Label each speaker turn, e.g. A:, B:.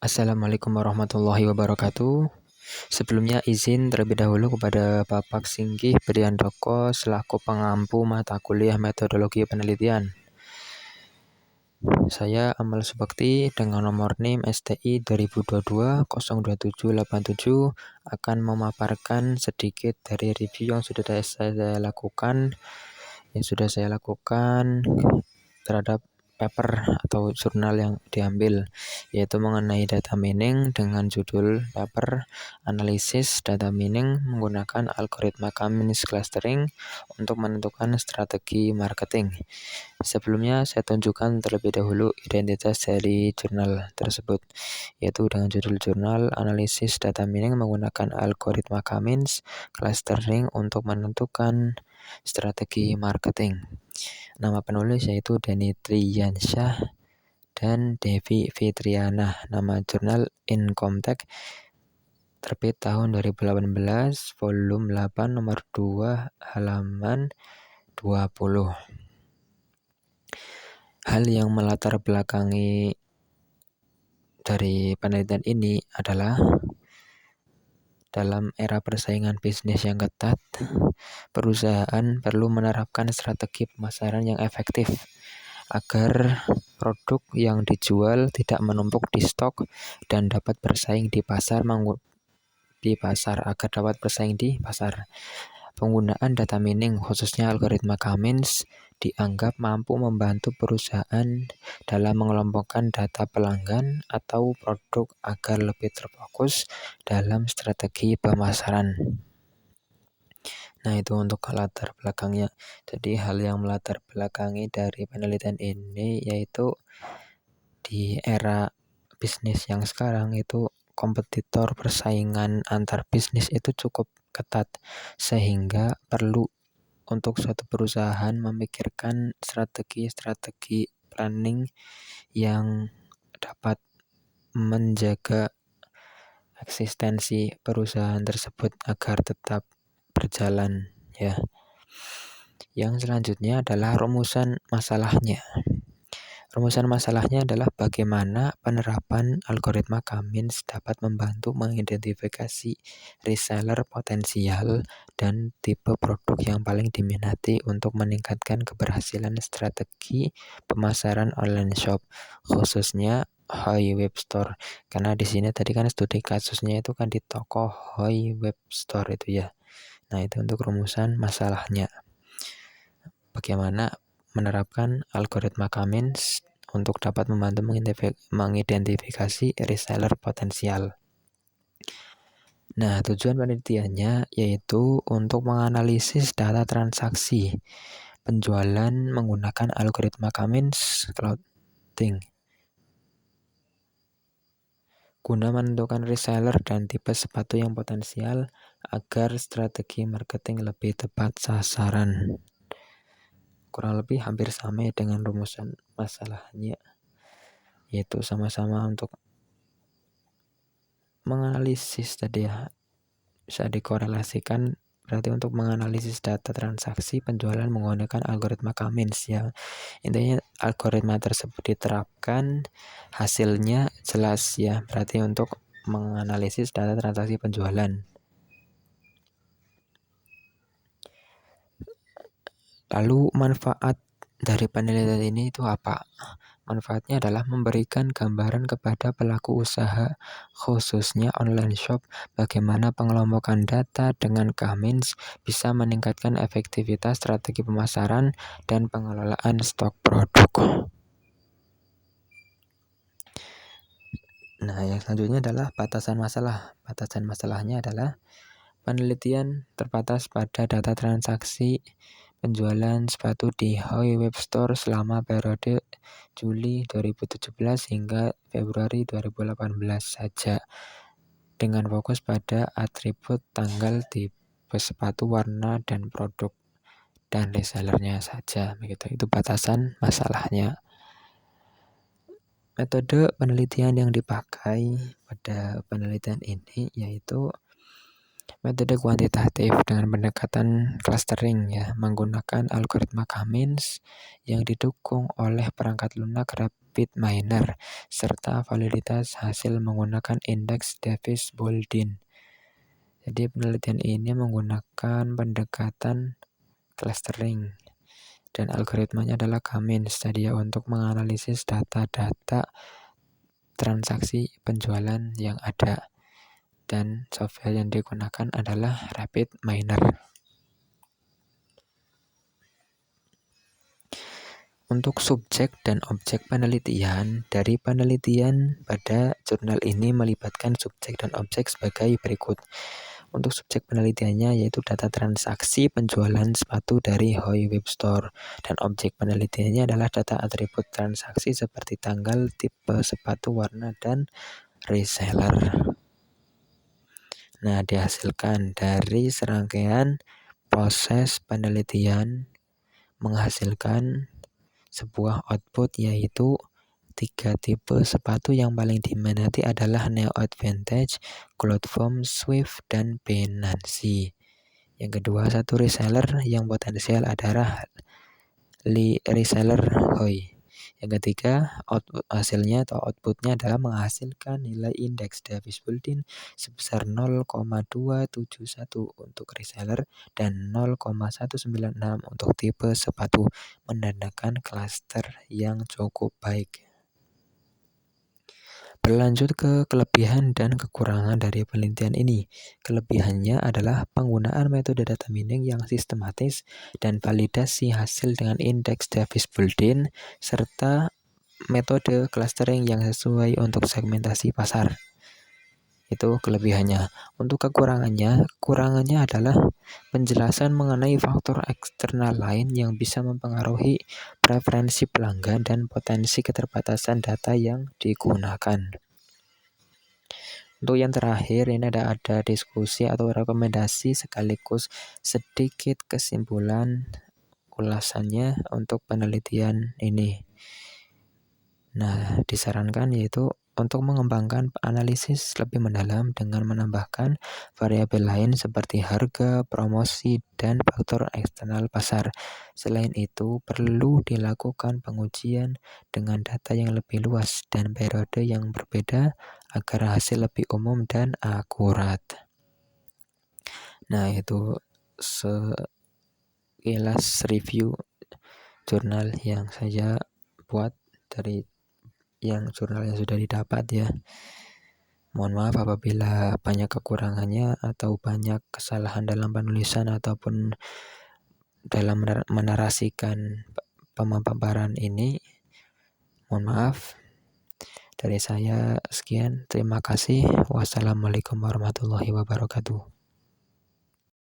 A: Assalamualaikum warahmatullahi wabarakatuh. Sebelumnya izin terlebih dahulu kepada Bapak Singgih Briandoko selaku pengampu mata kuliah metodologi penelitian. Saya Amal Subakti dengan nomor NIM STI 2022-02787 akan memaparkan sedikit dari review yang sudah saya lakukan terhadap paper atau jurnal yang diambil, yaitu mengenai data mining dengan judul paper analisis data mining menggunakan algoritma Cummins clustering untuk menentukan strategi marketing. Sebelumnya saya tunjukkan terlebih dahulu identitas dari jurnal tersebut, yaitu dengan judul jurnal analisis data mining menggunakan algoritma Cummins clustering untuk menentukan strategi marketing. Nama penulis yaitu Denny Triyansyah dan Devi Fitriana. Nama jurnal Incomtech, terbit tahun 2018, volume 8, nomor 2, halaman 20. Hal yang melatar belakangi dari penelitian ini adalah dalam era persaingan bisnis yang ketat, perusahaan perlu menerapkan strategi pemasaran yang efektif agar produk yang dijual tidak menumpuk di stok dan dapat bersaing di pasar. Penggunaan data mining, khususnya algoritma Cummins, dianggap mampu membantu perusahaan dalam mengelompokkan data pelanggan atau produk agar lebih terfokus dalam strategi pemasaran. Nah, itu untuk latar belakangnya. Jadi hal yang melatar belakangi dari penelitian ini yaitu di era bisnis yang sekarang itu kompetitor persaingan antar bisnis itu cukup ketat, sehingga perlu untuk suatu perusahaan memikirkan strategi planning yang dapat menjaga eksistensi perusahaan tersebut agar tetap berjalan, ya. Yang selanjutnya adalah rumusan masalahnya. Rumusan masalahnya adalah bagaimana penerapan algoritma Cummins dapat membantu mengidentifikasi reseller potensial dan tipe produk yang paling diminati untuk meningkatkan keberhasilan strategi pemasaran online shop, khususnya Hoi Web Store. Karena di sini tadi kan studi kasusnya itu kan di toko Hoi Web Store itu ya. Nah, itu untuk rumusan masalahnya. Bagaimana menerapkan algoritma Cummins untuk dapat membantu mengidentifikasi reseller potensial. Nah, tujuan penelitiannya yaitu untuk menganalisis data transaksi penjualan menggunakan algoritma Cummins clustering guna menentukan reseller dan tipe sepatu yang potensial agar strategi marketing lebih tepat sasaran. Kurang lebih hampir sama dengan rumusan masalahnya, yaitu sama-sama untuk menganalisis tadi ya, bisa dikorelasikan berarti untuk menganalisis data transaksi penjualan menggunakan algoritma Cummins ya. Intinya algoritma tersebut diterapkan, hasilnya jelas ya, berarti untuk menganalisis data transaksi penjualan. Lalu manfaat dari penelitian ini itu apa? Manfaatnya adalah memberikan gambaran kepada pelaku usaha, khususnya online shop, bagaimana pengelompokan data dengan Cummins bisa meningkatkan efektivitas strategi pemasaran dan pengelolaan stok produk. Nah, yang selanjutnya adalah batasan masalah. Batasan masalahnya adalah penelitian terbatas pada data transaksi penjualan sepatu di Hoi Web Store selama periode Juli 2017 hingga Februari 2018 saja, dengan fokus pada atribut tanggal, tipe sepatu, warna, dan produk dan resellernya saja. Begitu, itu batasan masalahnya. Metode penelitian yang dipakai pada penelitian ini yaitu metode kuantitatif dengan pendekatan clustering ya, menggunakan algoritma Cummins yang didukung oleh perangkat lunak rapid minor, serta validitas hasil menggunakan indeks Davis-Boolean. Jadi penelitian ini menggunakan pendekatan clustering dan algoritmanya adalah K-means tadi ya, untuk menganalisis data-data transaksi penjualan yang ada, dan software yang digunakan adalah Rapid Miner. Untuk subjek dan objek penelitian, dari penelitian pada jurnal ini melibatkan subjek dan objek sebagai berikut. Untuk subjek penelitiannya yaitu data transaksi penjualan sepatu dari Hoy Web Store, dan objek penelitiannya adalah data atribut transaksi seperti tanggal, tipe sepatu, warna, dan reseller. Nah, dihasilkan dari serangkaian proses penelitian menghasilkan sebuah output, yaitu 3 tipe sepatu yang paling diminati adalah Neo Advantage, Cloudform, Swift, dan Benansi. Yang kedua, satu reseller yang potensial adalah reseller Hoy. Yang ketiga, hasilnya atau outputnya adalah menghasilkan nilai indeks Davis-Boolean sebesar 0,271 untuk reseller dan 0,196 untuk tipe sepatu, menandakan klaster yang cukup baik. Berlanjut ke kelebihan dan kekurangan dari penelitian ini. Kelebihannya adalah penggunaan metode data mining yang sistematis dan validasi hasil dengan indeks Davis-Boolean, serta metode clustering yang sesuai untuk segmentasi pasar. Itu kelebihannya. Untuk kekurangannya adalah penjelasan mengenai faktor eksternal lain yang bisa mempengaruhi preferensi pelanggan dan potensi keterbatasan data yang digunakan. Untuk yang terakhir, ini ada diskusi atau rekomendasi sekaligus sedikit kesimpulan ulasannya untuk penelitian ini. Nah, disarankan yaitu untuk mengembangkan analisis lebih mendalam dengan menambahkan variabel lain seperti harga, promosi, dan faktor eksternal pasar. Selain itu, perlu dilakukan pengujian dengan data yang lebih luas dan periode yang berbeda agar hasil lebih umum dan akurat. Nah, itu sekilas review jurnal yang saya buat dari jurnal yang sudah didapat ya. Mohon maaf apabila banyak kekurangannya atau banyak kesalahan dalam penulisan ataupun dalam menarasikan pemaparan ini. Mohon maaf. Dari saya sekian, terima kasih. Wassalamualaikum warahmatullahi wabarakatuh.